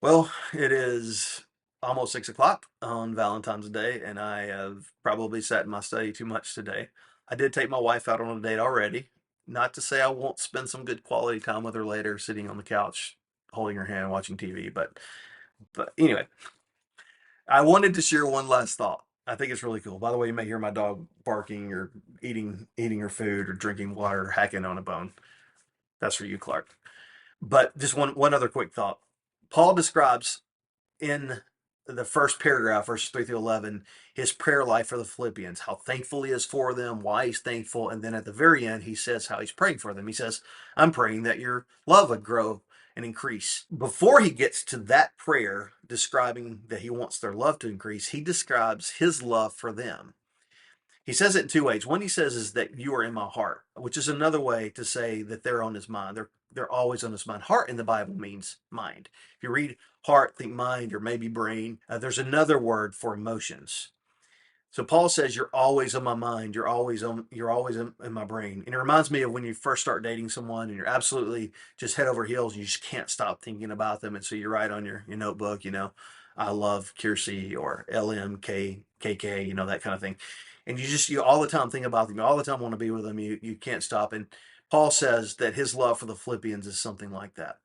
Well, it is almost 6 o'clock on Valentine's Day, and I have probably sat in my study too much today. I did take my wife out on a date already. Not to say I won't spend some good quality time with her later, sitting on the couch, holding her hand, watching TV. But anyway, I wanted to share one last thought. I think it's really cool. By the way, you may hear my dog barking or eating her food or drinking water, or hacking on a bone. That's for you, Clark. But just one other quick thought. Paul describes in the first paragraph, verses 3 through 11, his prayer life for the Philippians, how thankful he is for them, why he's thankful. And then at the very end, he says how he's praying for them. He says, I'm praying that your love would grow and increase. Before he gets to that prayer describing that he wants their love to increase, he describes his love for them. He says it in two ways. One he says is that you are in my heart, which is another way to say that they're on his mind. They're always on his mind. Heart in the Bible means mind. If you read heart, think mind, or maybe brain. There's another word for emotions. So Paul says you're always on my mind. You're always in my brain. And it reminds me of when you first start dating someone and you're absolutely just head over heels. And you just can't stop thinking about them. And so you write on your notebook, I love Kiersey or LMKKK, that kind of thing. And you all the time think about them. You all the time want to be with them. You can't stop. And Paul says that his love for the Philippians is something like that.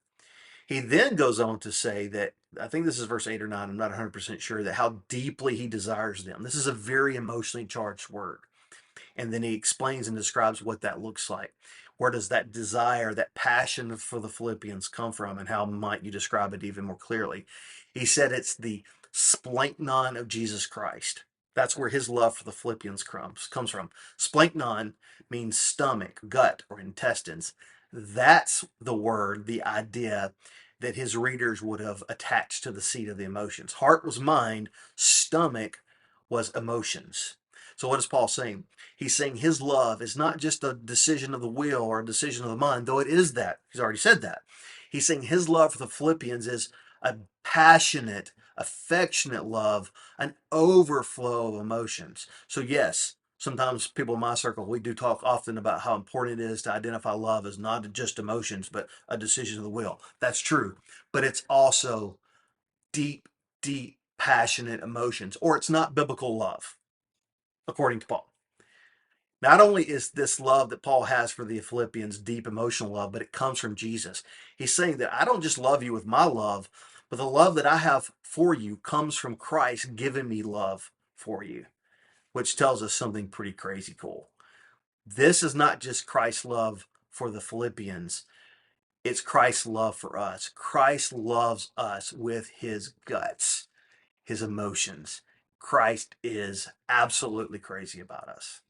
He then goes on to say that, I think this is verse 8 or 9, I'm not 100% sure, that how deeply he desires them. This is a very emotionally charged word. And then he explains and describes what that looks like. Where does that desire, that passion for the Philippians come from, and how might you describe it even more clearly? He said it's the splanknon of Jesus Christ. That's where his love for the Philippians comes from. Splanknon means stomach, gut, or intestines. That's the word, the idea that his readers would have attached to the seat of the emotions. Heart was mind, stomach was emotions. So what is Paul saying? He's saying his love is not just a decision of the will or a decision of the mind, though it is that. He's already said that. He's saying his love for the Philippians is a passionate, affectionate love, an overflow of emotions. So, yes, sometimes people in my circle, we do talk often about how important it is to identify love as not just emotions, but a decision of the will. That's true. But it's also deep, deep, passionate emotions, or it's not biblical love, according to Paul. Not only is this love that Paul has for the Philippians deep emotional love, but it comes from Jesus. He's saying that I don't just love you with my love, but the love that I have for you comes from Christ giving me love for you, which tells us something pretty crazy cool. This is not just Christ's love for the Philippians, it's Christ's love for us. Christ loves us with his guts, his emotions. Christ is absolutely crazy about us.